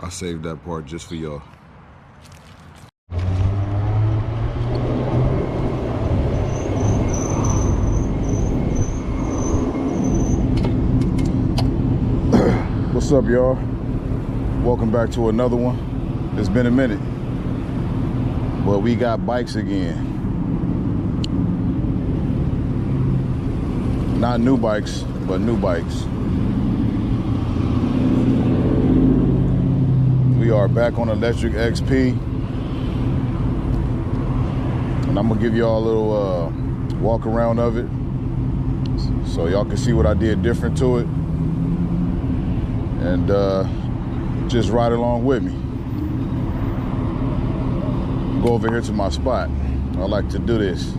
I saved that part just for y'all. What's up, y'all? Welcome back to another one. It's been a minute, but we got bikes again. Not new bikes, but new bikes. We are back on Lectric Xp, and I'm gonna give y'all a little walk around of it so y'all can see what I did different to it, and just ride along with me. Go over here to my spot. I like to do this.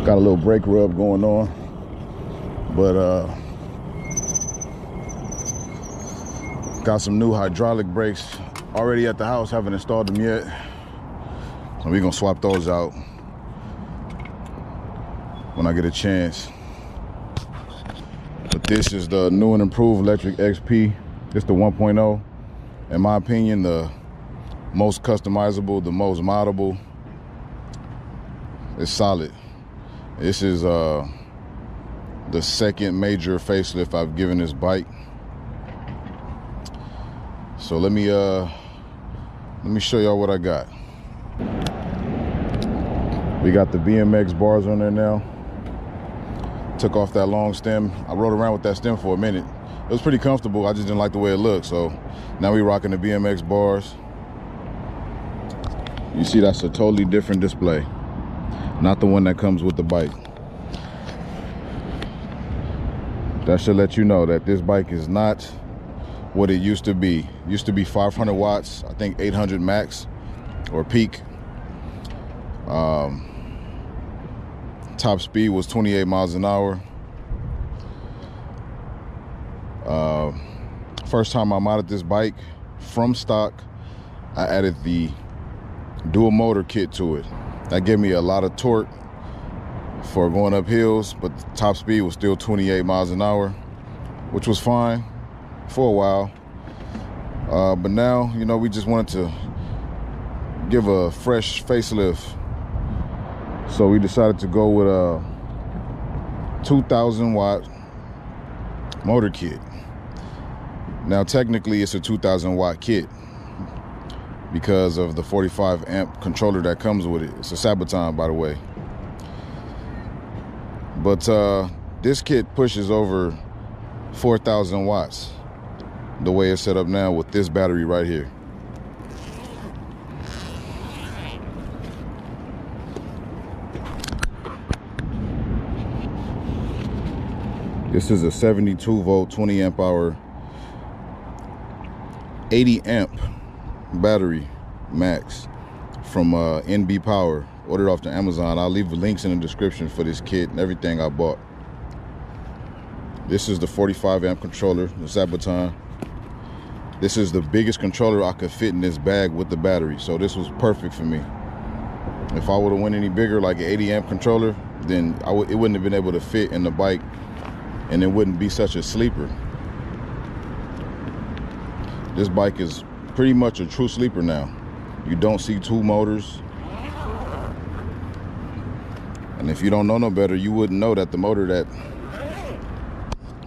Got a little brake rub going on, but got some new hydraulic brakes already at the house. Haven't installed them yet, so we're gonna swap those out when I get a chance. But this is the new and improved Lectric Xp. It's the 1.0. In my opinion, the most customizable, the most moddable. It's solid. This is the second major facelift I've given this bike. So let me show y'all what I got. We got the BMX bars on there now. Took off that long stem. I rode around with that stem for a minute. It was pretty comfortable. I just didn't like the way it looked. So now we rocking the BMX bars. You see, that's a totally different display. Not the one that comes with the bike. That should let you know that this bike is not what it used to be. It used to be 500 watts, I think 800 max or peak. Top speed was 28 miles an hour. First time I modded this bike from stock, I added the dual motor kit to it. That gave me a lot of torque for going up hills, but the top speed was still 28 miles an hour, which was fine for a while. But now, you know, we just wanted to give a fresh facelift. So we decided to go with a 2,000 watt motor kit. Now, technically it's a 2,000 watt kit, because of the 45 amp controller that comes with it. It's a Sabaton, by the way. But this kit pushes over 4,000 watts the way it's set up now with this battery right here. This is a 72 volt, 20 amp hour, 80 amp battery max from NB Power. Ordered off to Amazon. I'll leave the links in the description for this kit and everything I bought. This is the 45 amp controller, the Sabaton. This is the biggest controller I could fit in this bag with the battery, so this was perfect for me. If I would have went any bigger, like an 80 amp controller, then it wouldn't have been able to fit in the bike, and it wouldn't be such a sleeper. This bike is pretty much a true sleeper now. You don't see two motors. And if you don't know no better, you wouldn't know that the motor that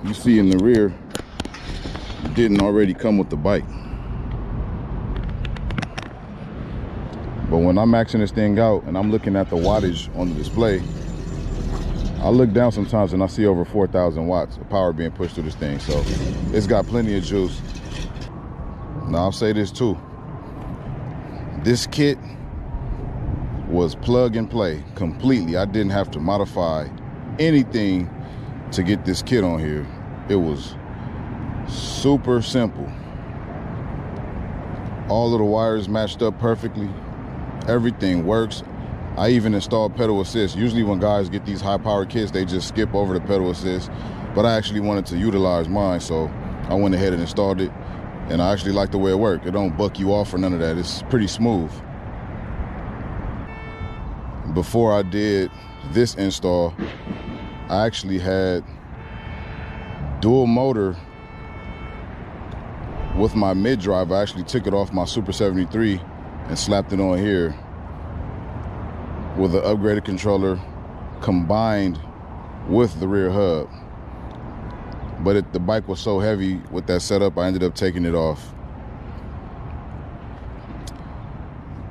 you see in the rear didn't already come with the bike. But when I'm maxing this thing out and I'm looking at the wattage on the display, I look down sometimes and I see over 4,000 watts of power being pushed through this thing. So it's got plenty of juice. Now I'll say this too. This kit was plug and play completely. I didn't have to modify anything to get this kit on here. It was super simple. All of the wires matched up perfectly. Everything works. I even installed pedal assist. Usually when guys get these high power kits, they just skip over the pedal assist, but I actually wanted to utilize mine, so I went ahead and installed it, and I actually like the way it worked. It don't buck you off or none of that. It's pretty smooth. Before I did this install, I actually had dual motor with my mid drive. I actually took it off my Super 73 and slapped it on here with an upgraded controller combined with the rear hub. But the bike was so heavy with that setup, I ended up taking it off.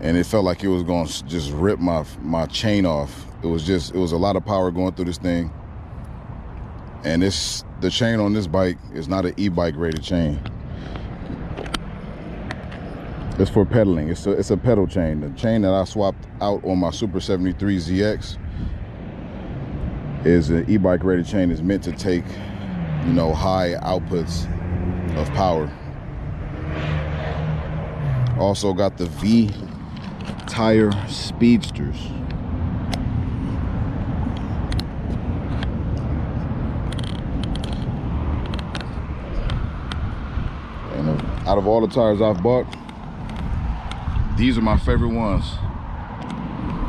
And it felt like it was going to just rip my chain off. It was a lot of power going through this thing. And the chain on this bike is not an e-bike rated chain. It's for pedaling. It's a pedal chain. The chain that I swapped out on my Super 73 ZX is an e-bike rated chain. It's meant to take, you know, high outputs of power. Also got the Vee Tire Speedsters. And out of all the tires I've bought, these are my favorite ones.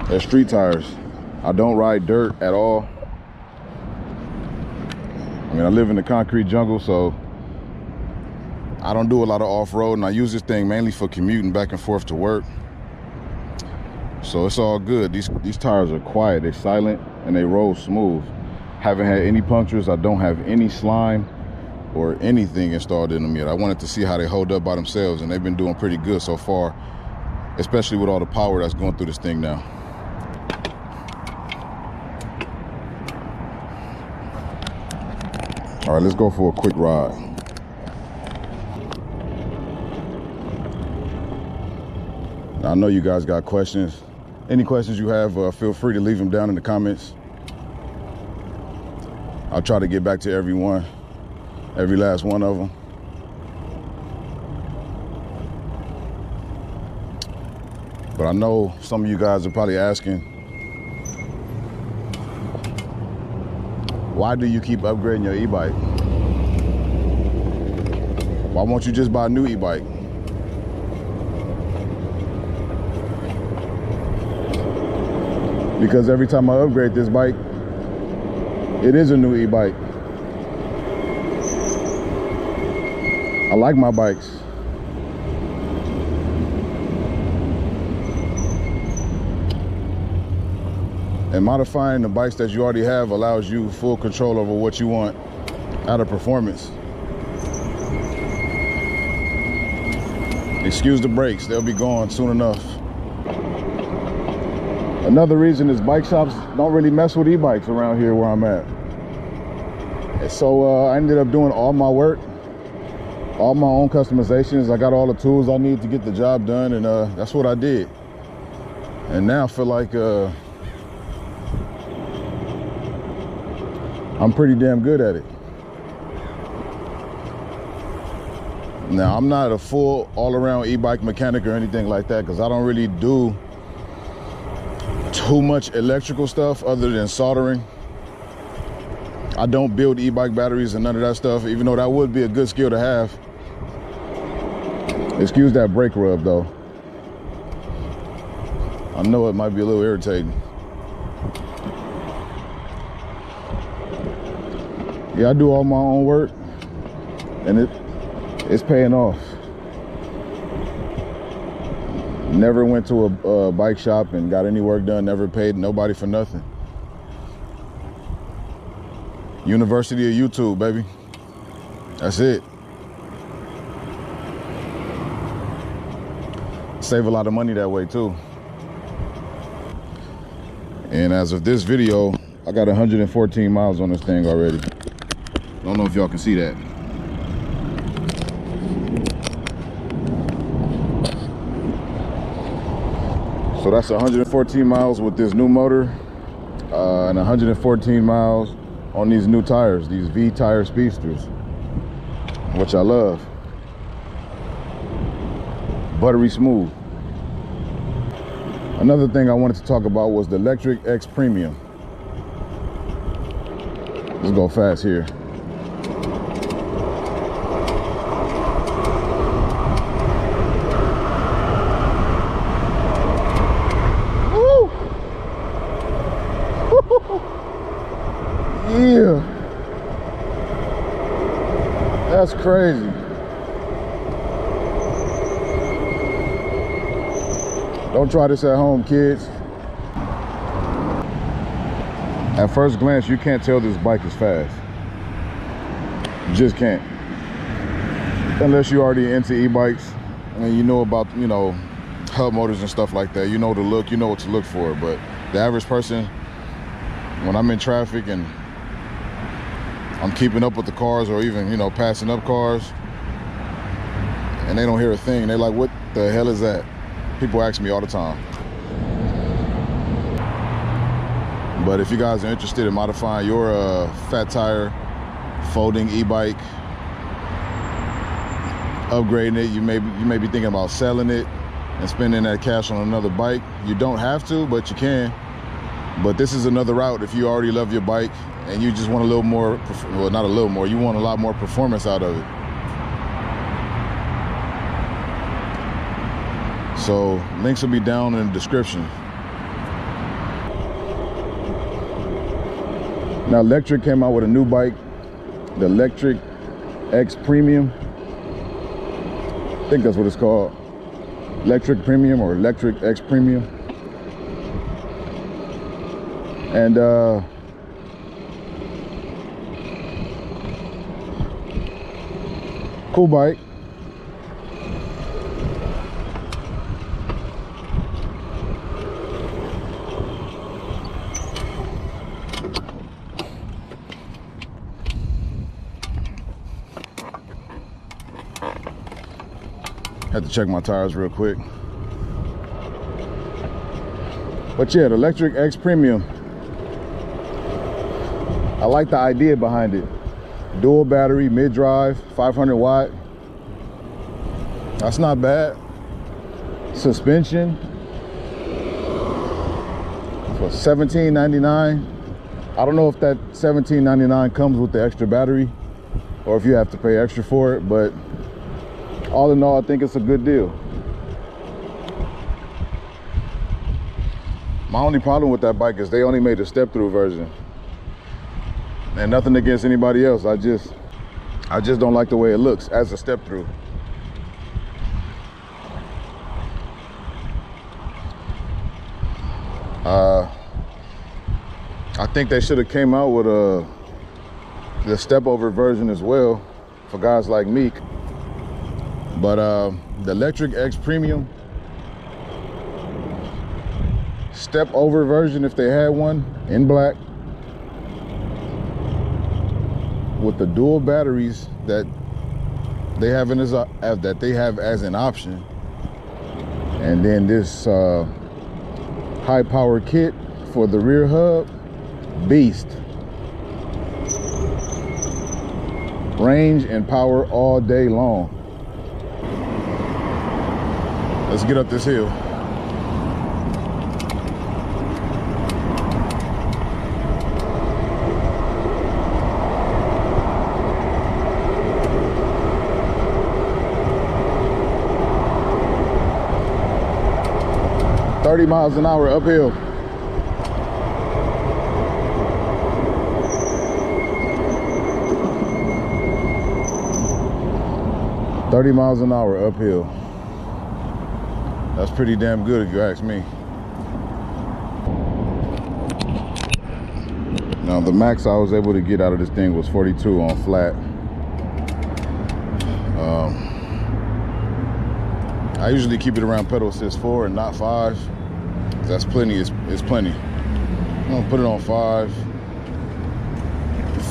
They're street tires. I don't ride dirt at all. I mean, I live in the concrete jungle, so I don't do a lot of off-road, and I use this thing mainly for commuting back and forth to work. So it's all good. These tires are quiet, they're silent, and they roll smooth. Haven't had any punctures. I don't have any slime or anything installed in them yet. I wanted to see how they hold up by themselves, and they've been doing pretty good so far, especially with all the power that's going through this thing now. All right, let's go for a quick ride. Now, I know you guys got questions. Any questions you have, feel free to leave them down in the comments. I'll try to get back to everyone, every last one of them. But I know some of you guys are probably asking, why do you keep upgrading your e-bike? Why won't you just buy a new e-bike? Because every time I upgrade this bike, it is a new e-bike. I like my bikes. And modifying the bikes that you already have allows you full control over what you want out of performance. Excuse the brakes, they'll be gone soon enough. Another reason is bike shops don't really mess with e-bikes around here where I'm at. And so I ended up doing all my work, all my own customizations. I got all the tools I need to get the job done, and that's what I did. And now I feel like I'm pretty damn good at it. Now, I'm not a full all-around e-bike mechanic or anything like that, because I don't really do too much electrical stuff other than soldering. I don't build e-bike batteries and none of that stuff, even though that would be a good skill to have. Excuse that brake rub though. I know it might be a little irritating. Yeah, I do all my own work, and it's paying off. Never went to a bike shop and got any work done, never paid nobody for nothing. University of YouTube, baby. That's it. Save a lot of money that way too. And as of this video, I got 114 miles on this thing already. I don't know if y'all can see that. So that's 114 miles with this new motor, and 114 miles on these new tires, these Vee Tire Speedsters, which I love. buttery smooth. Another thing I wanted to talk about was the Lectric X Premium. Let's go fast here. Woo! Yeah. That's crazy. Don't try this at home, kids. At first glance, you can't tell this bike is fast. You just can't. Unless you're already into e-bikes and you know about, you know, hub motors and stuff like that. You know the look, you know what to look for. But the average person, when I'm in traffic and I'm keeping up with the cars, or even, you know, passing up cars, and they don't hear a thing, they're like, what the hell is that? People ask me all the time. But if you guys are interested in modifying your fat tire folding e-bike, upgrading it, you may be thinking about selling it and spending that cash on another bike. You don't have to, but you can. But this is another route if you already love your bike and you just want a little more, well, not a little more, you want a lot more performance out of it. So links will be down in the description. Now Lectric came out with a new bike, the Lectric X Premium. I think that's what it's called. Lectric Premium or Lectric X Premium. And cool bike. Had to check my tires real quick. But yeah, the Lectric X Premium, I like the idea behind it. Dual battery, mid-drive, 500 watt. That's not bad. Suspension for $17.99. I don't know if that $17.99 comes with the extra battery or if you have to pay extra for it, but all in all, I think it's a good deal. My only problem with that bike is they only made a step-through version. And nothing against anybody else. I just don't like the way it looks as a step-through. I think they should have came out with the step-over version as well for guys like me. But the Lectric X Premium step-over version, if they had one in black, with the dual batteries that they have in this as an option, and then this high power kit for the rear hub, beast. Range and power all day long. Let's get up this hill. $30 miles an hour uphill. $30 miles an hour uphill. That's pretty damn good if you ask me. Now the max I was able to get out of this thing was 42 on flat. I usually keep it around pedal assist 4 and not 5. That's plenty, it's plenty. I'm gonna put it on 5.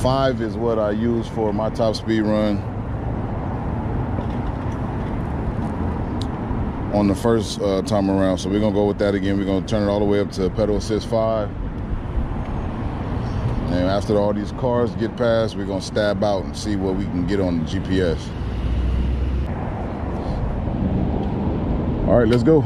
5 is what I use for my top speed run. On the first time around, so we're gonna go with that again. We're gonna turn it all the way up to pedal assist 5, and after all these cars get past, we're gonna stab out and see what we can get on the GPS. All right, let's go.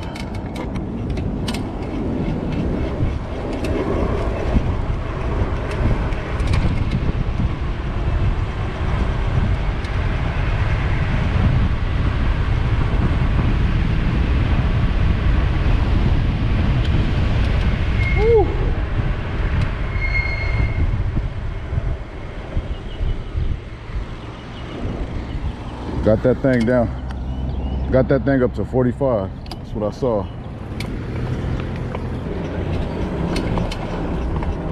Got that thing down. Got that thing up to 45. That's what I saw.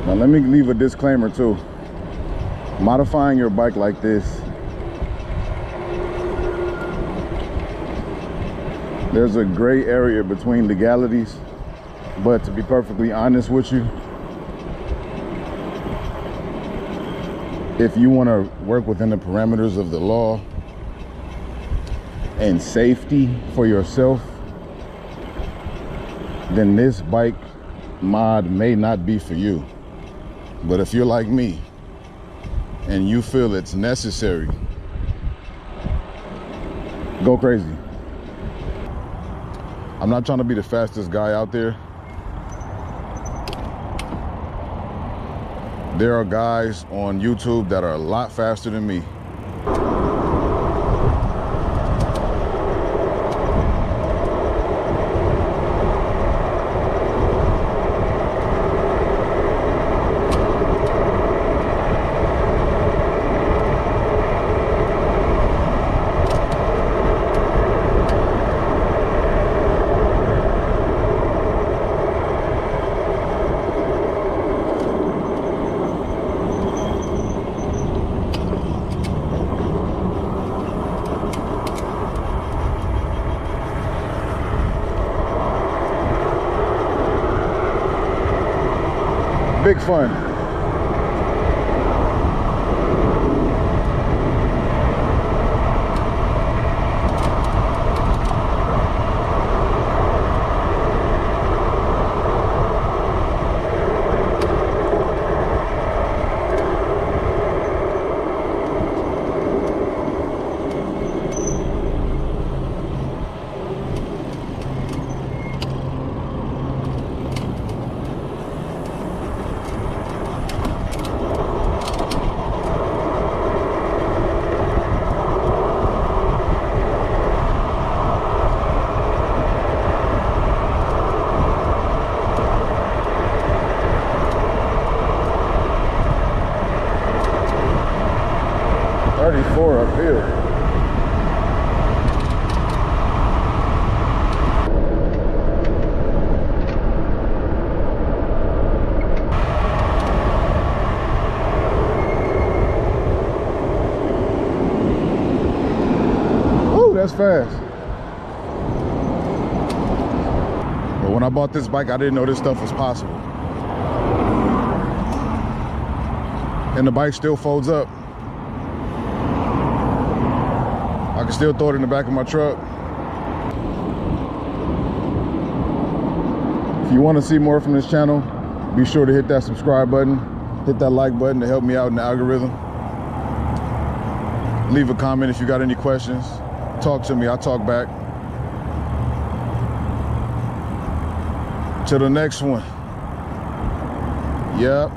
Now let me leave a disclaimer too. Modifying your bike like this, there's a gray area between legalities, but to be perfectly honest with you, if you want to work within the parameters of the law and safety for yourself, then this bike mod may not be for you. But if you're like me and you feel it's necessary, go crazy. I'm not trying to be the fastest guy out there. There are guys on YouTube that are a lot faster than me. Big fun. Up here. Ooh, that's fast. But when I bought this bike, I didn't know this stuff was possible. And the bike still folds up. I can still throw it in the back of my truck. If you want to see more from this channel, be sure to hit that subscribe button, hit that like button to help me out in the algorithm. Leave a comment if you got any questions. Talk to me, I'll talk back. Till the next one. Yep.